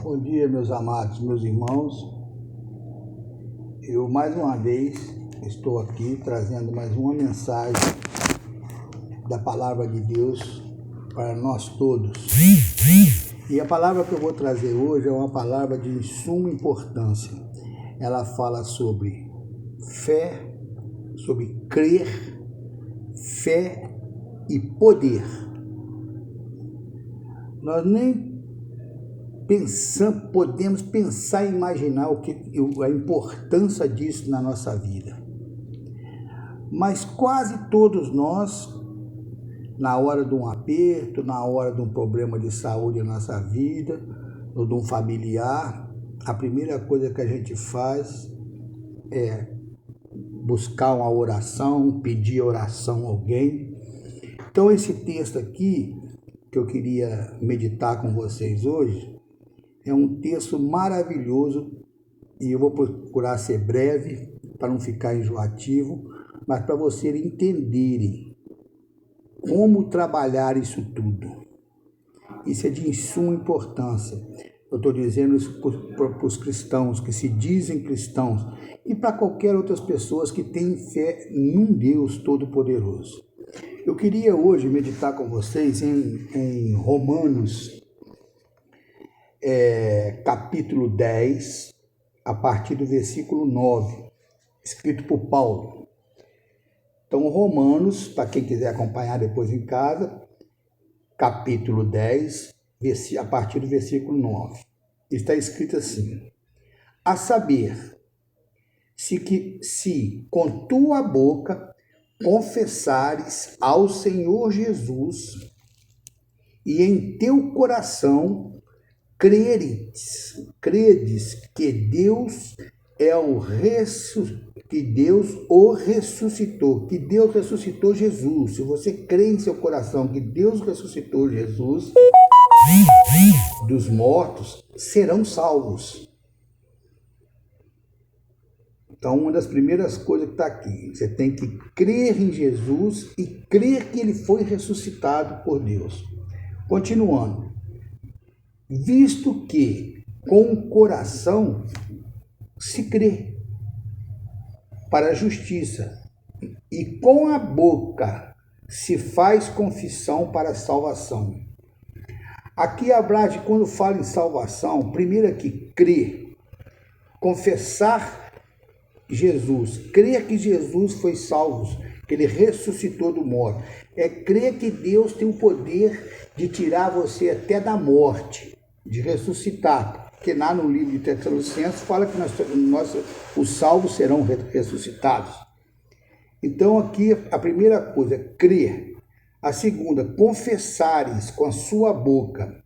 Bom dia, meus amados, meus irmãos. Eu, mais uma vez, estou aqui trazendo mais uma mensagem da Palavra de Deus para nós todos. E a palavra que eu vou trazer hoje é uma palavra de suma importância. Ela fala sobre fé, sobre crer, fé e poder. Nós nem podemos pensar e imaginar a importância disso na nossa vida. Mas quase todos nós, na hora de um aperto, na hora de um problema de saúde na nossa vida, ou de um familiar, a primeira coisa que a gente faz é buscar uma oração, pedir oração a alguém. Então esse texto aqui, que eu queria meditar com vocês hoje, é um texto maravilhoso e eu vou procurar ser breve para não ficar enjoativo, mas para vocês entenderem como trabalhar isso tudo. Isso é de suma importância. Eu estou dizendo isso para os cristãos que se dizem cristãos e para qualquer outras pessoas que têm fé num Deus Todo-Poderoso. Eu queria hoje meditar com vocês em Romanos, capítulo 10, a partir do versículo 9, escrito por Paulo. Então, Romanos, para quem quiser acompanhar depois em casa, capítulo 10, a partir do versículo 9. Está escrito assim: a saber, se com tua boca confessares ao Senhor Jesus e em teu coração credes que Deus o ressuscitou, que Deus ressuscitou Jesus. Se você crê em seu coração que Deus ressuscitou Jesus dos mortos, serão salvos. Então, uma das primeiras coisas que está aqui, você tem que crer em Jesus e crer que ele foi ressuscitado por Deus. Continuando. Visto que com o coração se crê para a justiça e com a boca se faz confissão para a salvação. Aqui abrange, quando fala em salvação, primeiro aqui, crer, confessar Jesus, crer que Jesus foi salvo, que ele ressuscitou do morto. É crer que Deus tem o poder de tirar você até da morte, de ressuscitar. Porque lá no livro de Tessalonicenses fala que os salvos serão ressuscitados. Então aqui a primeira coisa é crer. A segunda, confessares com a sua boca.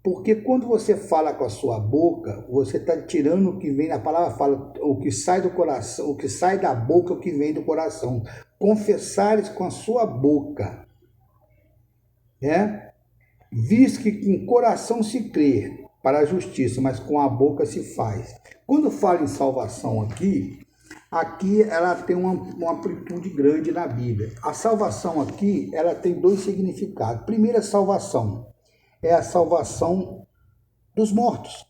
Porque quando você fala com a sua boca, você está tirando o que vem, a palavra fala, o que sai do coração, o que sai da boca, o que vem do coração. Confessares com a sua boca, visto que com o coração se crê para a justiça, mas com a boca se faz. Quando fala em salvação aqui ela tem uma amplitude grande na Bíblia. A salvação aqui, ela tem dois significados. Primeira salvação é a salvação dos mortos,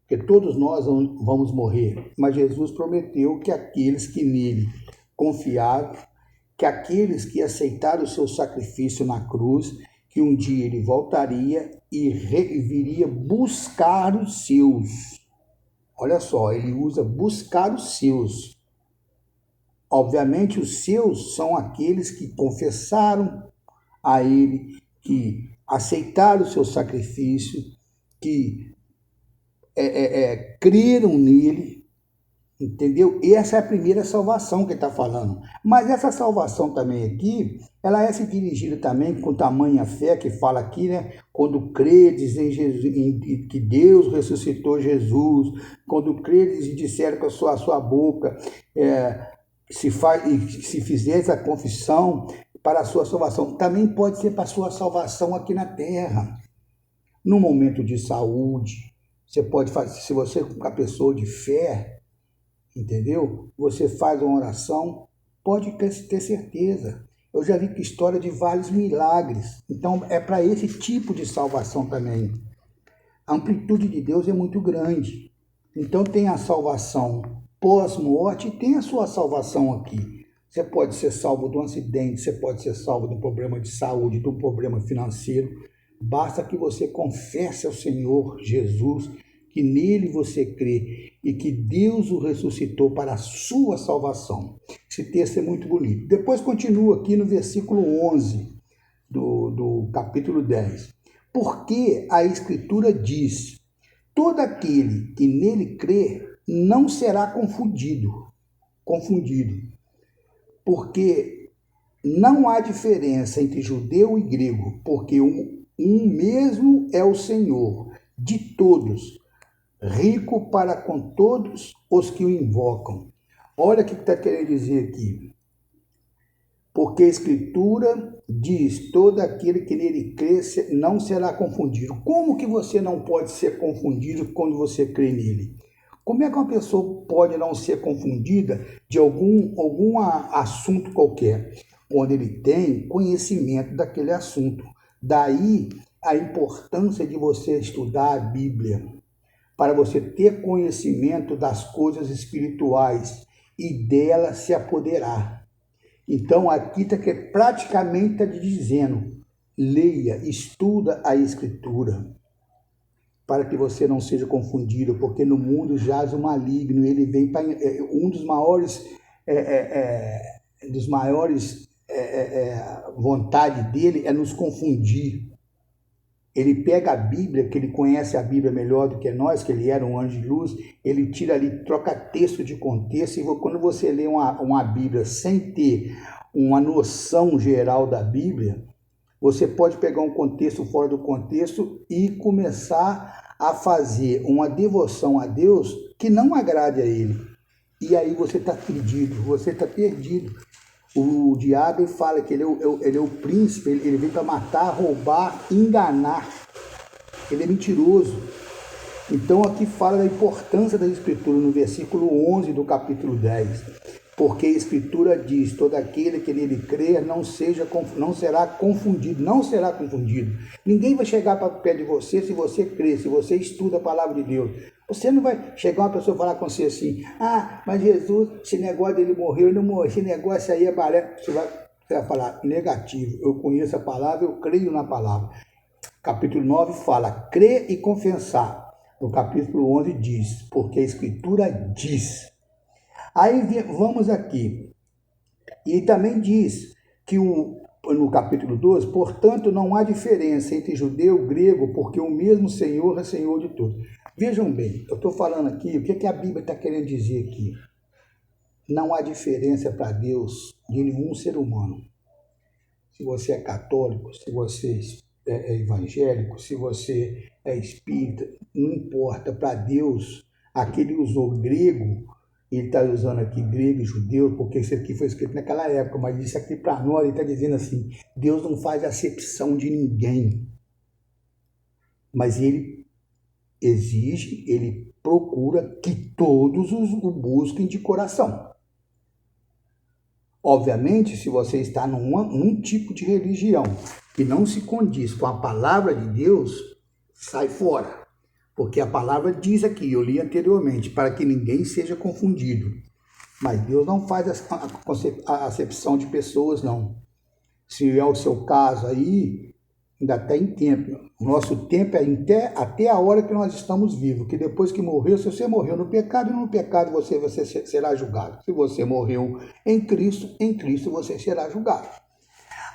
porque todos nós vamos morrer, mas Jesus prometeu que aqueles que nele confiaram, que aqueles que aceitaram o seu sacrifício na cruz, que um dia ele voltaria e viria buscar os seus. Olha só, ele usa buscar os seus. Obviamente, os seus são aqueles que confessaram a ele, que aceitaram o seu sacrifício, que creram nele, entendeu? E essa é a primeira salvação que ele está falando. Mas essa salvação também aqui, ela é se dirigida também com tamanha fé, que fala aqui, quando credes em Jesus, que Deus ressuscitou Jesus, quando credes e disseram com a sua boca, se fizeres a confissão para a sua salvação, também pode ser para a sua salvação aqui na terra. No momento de saúde, você pode fazer, se você é uma pessoa de fé, entendeu? Você faz uma oração, pode ter certeza. Eu já vi história de vários milagres. Então, é para esse tipo de salvação também. A amplitude de Deus é muito grande. Então tem a salvação pós-morte e tem a sua salvação aqui. Você pode ser salvo de um acidente, você pode ser salvo de um problema de saúde, de um problema financeiro. Basta que você confesse ao Senhor Jesus, que nele você crê e que Deus o ressuscitou para a sua salvação. Esse texto é muito bonito. Depois continua aqui no versículo 11 do capítulo 10. Porque a Escritura diz: todo aquele que nele crê não será confundido. Porque não há diferença entre judeu e grego, porque um mesmo é o Senhor de todos, rico para com todos os que o invocam. Olha o que está querendo dizer aqui. Porque a Escritura diz: todo aquele que nele crê não será confundido. Como que você não pode ser confundido quando você crê nele? Como é que uma pessoa pode não ser confundida de algum assunto qualquer? Quando ele tem conhecimento daquele assunto. Daí a importância de você estudar a Bíblia, para você ter conhecimento das coisas espirituais e dela se apoderar. Então aqui está que praticamente está dizendo: leia, estuda a Escritura, para que você não seja confundido, porque no mundo jaz o maligno. Ele vem para um dos maiores vontade dele é nos confundir. Ele pega a Bíblia, que ele conhece a Bíblia melhor do que nós, que ele era um anjo de luz, ele tira ali, troca texto de contexto, e quando você lê uma Bíblia sem ter uma noção geral da Bíblia, você pode pegar um contexto fora do contexto e começar a fazer uma devoção a Deus que não agrade a Ele. E aí você está perdido, você está perdido. O diabo fala que ele é o príncipe, ele vem para matar, roubar, enganar. Ele é mentiroso. Então aqui fala da importância da Escritura no versículo 11 do capítulo 10. Porque a Escritura diz: todo aquele que nele crer não será confundido. Não será confundido. Ninguém vai chegar para perto de você se você crer, se você estuda a palavra de Deus. Você não vai chegar uma pessoa e falar com você assim: ah, mas Jesus, esse negócio dele morreu, ele não morreu, esse negócio aí é balé. Você vai falar: negativo, eu conheço a palavra, eu creio na palavra. Capítulo 9 fala: crer e confessar. No capítulo 11 diz: porque a Escritura diz. Aí vamos aqui, e também diz que no capítulo 12, portanto, não há diferença entre judeu e grego, porque o mesmo Senhor é Senhor de todos. Vejam bem, eu estou falando aqui, o que a Bíblia está querendo dizer aqui? Não há diferença para Deus de nenhum ser humano. Se você é católico, se você é evangélico, se você é espírita, não importa, para Deus, aquele usou grego. Ele está usando aqui grego e judeu, porque isso aqui foi escrito naquela época, mas isso aqui para nós, ele está dizendo assim: Deus não faz acepção de ninguém, mas ele exige, ele procura que todos o busquem de coração. Obviamente, se você está num tipo de religião que não se condiz com a palavra de Deus, sai fora. Porque a palavra diz aqui, eu li anteriormente, para que ninguém seja confundido. Mas Deus não faz a acepção de pessoas, não. Se é o seu caso aí, ainda está em tempo. O nosso tempo é até a hora que nós estamos vivos. Que depois que morreu, se você morreu no pecado, e no pecado você será julgado. Se você morreu em Cristo você será julgado.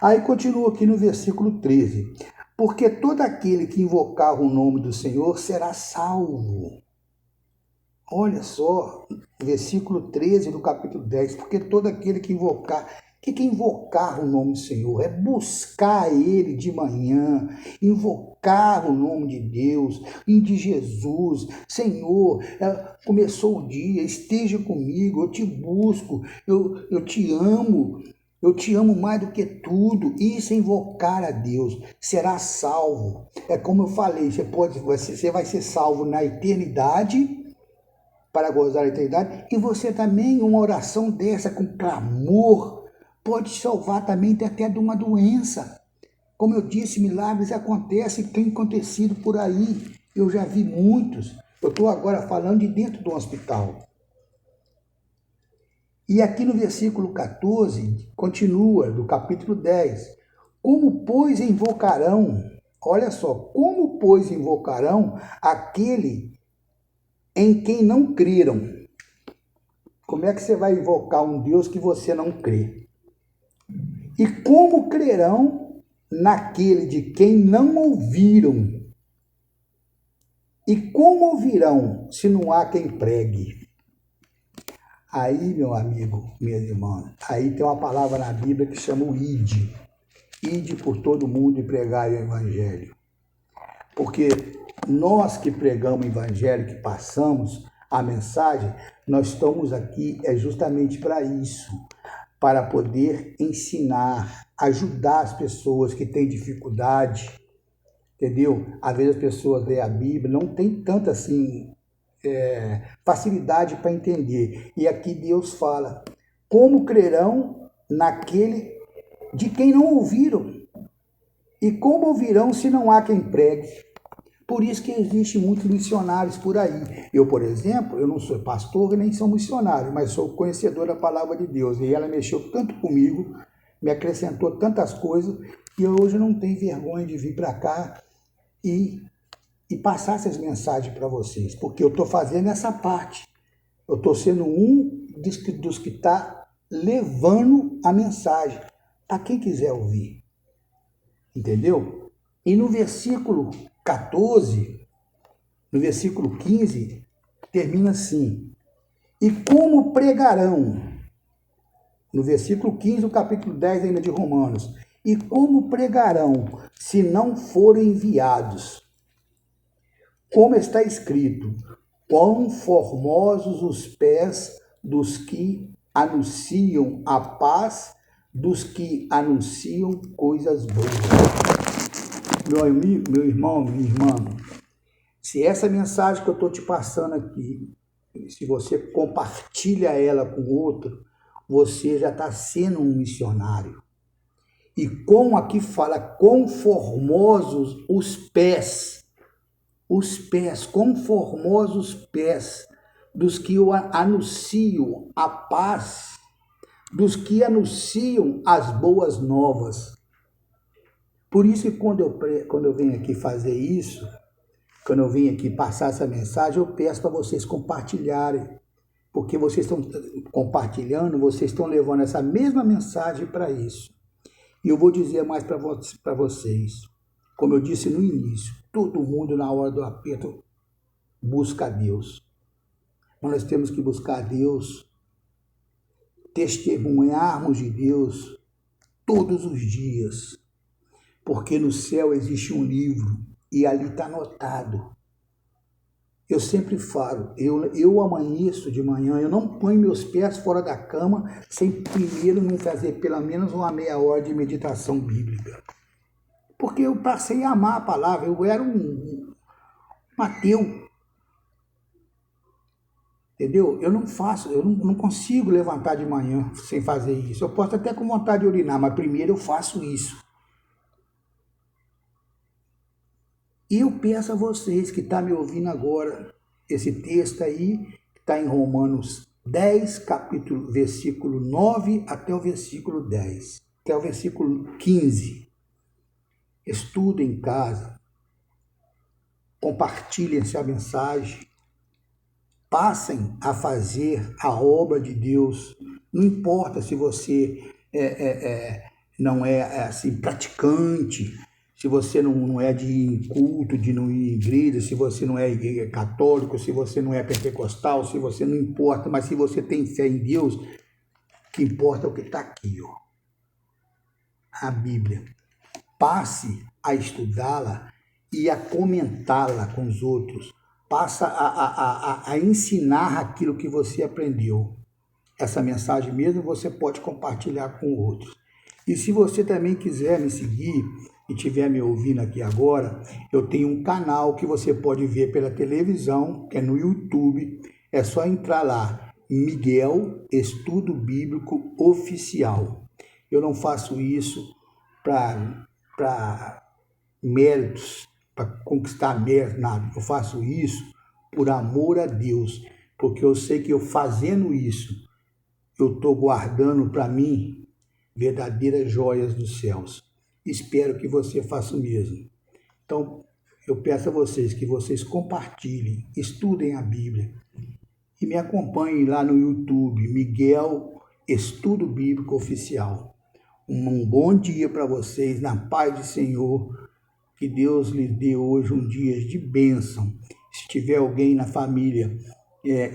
Aí continua aqui no versículo 13. Porque todo aquele que invocar o nome do Senhor será salvo. Olha só, versículo 13 do capítulo 10. Porque todo aquele que invocar... O que é invocar o nome do Senhor? É buscar Ele de manhã, invocar o nome de Deus, e de Jesus. Senhor, começou o dia, esteja comigo, eu te busco, eu te amo. Eu te amo mais do que tudo. Isso é invocar a Deus. Será salvo. É como eu falei, você vai ser salvo na eternidade, para gozar da eternidade. E você também, uma oração dessa com clamor, pode salvar também até de uma doença. Como eu disse, milagres acontecem, tem acontecido por aí. Eu já vi muitos. Eu estou agora falando de dentro do hospital. E aqui no versículo 14, continua, do capítulo 10. Como, pois, invocarão, olha só, como, pois, invocarão aquele em quem não creram? Como é que você vai invocar um Deus que você não crê? E como crerão naquele de quem não ouviram? E como ouvirão se não há quem pregue? Aí, meu amigo, minha irmã, aí tem uma palavra na Bíblia que chama o ide. Ide por todo mundo e pregai o evangelho. Porque nós que pregamos o evangelho, que passamos a mensagem, nós estamos aqui justamente para isso, para poder ensinar, ajudar as pessoas que têm dificuldade, entendeu? Às vezes as pessoas lêem a Bíblia, não tem tanta assim facilidade para entender. E aqui Deus fala, como crerão naquele de quem não ouviram? E como ouvirão se não há quem pregue? Por isso que existe muitos missionários por aí. Eu, por exemplo, eu não sou pastor nem sou missionário, mas sou conhecedor da palavra de Deus. E ela mexeu tanto comigo, me acrescentou tantas coisas, e hoje eu não tenho vergonha de vir para cá e passar essas mensagens para vocês, porque eu estou fazendo essa parte. Eu estou sendo um dos que está levando a mensagem para quem quiser ouvir. Entendeu? E no versículo 14, no versículo 15, termina assim. E como pregarão? No versículo 15 do capítulo 10 ainda de Romanos. E como pregarão se não forem enviados? Como está escrito, quão formosos os pés dos que anunciam a paz, dos que anunciam coisas boas. Meu amigo, meu irmão, minha irmã, se essa mensagem que eu estou te passando aqui, se você compartilha ela com outro, você já está sendo um missionário. E como aqui fala, quão formosos os pés, quão formosos os pés dos que anunciam a paz, dos que anunciam as boas novas. Por isso que quando eu venho aqui fazer isso, quando eu venho aqui passar essa mensagem, eu peço para vocês compartilharem, porque vocês estão compartilhando, vocês estão levando essa mesma mensagem para isso. E eu vou dizer mais para vocês, como eu disse no início, todo mundo na hora do aperto busca a Deus. Mas nós temos que buscar a Deus, testemunharmos de Deus todos os dias, porque no céu existe um livro e ali está anotado. Eu sempre falo, eu amanheço de manhã, eu não ponho meus pés fora da cama sem primeiro não fazer pelo menos uma meia hora de meditação bíblica. Porque eu passei a amar a palavra, eu era um ateu. Entendeu? Eu não consigo levantar de manhã sem fazer isso. Eu posso até com vontade de urinar, mas primeiro eu faço isso. E eu peço a vocês que estão me ouvindo agora, esse texto aí, que está em Romanos 10, capítulo, versículo 9 até o versículo 10, até o versículo 15. Estudem em casa, compartilhem essa mensagem, passem a fazer a obra de Deus. Não importa se você não é assim, praticante, se você não é de ir em culto, de não ir em igreja, se você não é católico, se você não é pentecostal, se você não importa, mas se você tem fé em Deus, o que importa é o que está aqui, ó, a Bíblia. Passe a estudá-la e a comentá-la com os outros. Passa a ensinar aquilo que você aprendeu. Essa mensagem mesmo você pode compartilhar com outros. E se você também quiser me seguir e estiver me ouvindo aqui agora, eu tenho um canal que você pode ver pela televisão, que é no YouTube. É só entrar lá, Miguel Estudo Bíblico Oficial. Eu não faço isso para méritos, para conquistar mérito, nada. Eu faço isso por amor a Deus, porque eu sei que eu fazendo isso, eu estou guardando para mim verdadeiras joias dos céus. Espero que você faça o mesmo. Então, eu peço a vocês que vocês compartilhem, estudem a Bíblia e me acompanhem lá no YouTube, Miguel Estudo Bíblico Oficial. Um bom dia para vocês, na paz do Senhor. Que Deus lhes dê hoje um dia de bênção. Se tiver alguém na família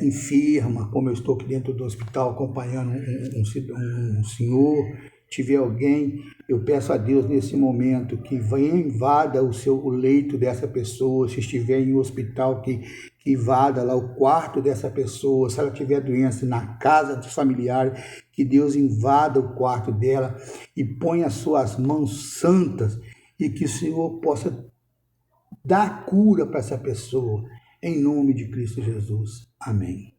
enferma, como eu estou aqui dentro do hospital acompanhando um senhor, tiver alguém, eu peço a Deus nesse momento que venha invada o leito dessa pessoa, se estiver em um hospital, que invada lá o quarto dessa pessoa, se ela tiver doença na casa dos familiares, que Deus invada o quarto dela e ponha as suas mãos santas e que o Senhor possa dar cura para essa pessoa, em nome de Cristo Jesus. Amém.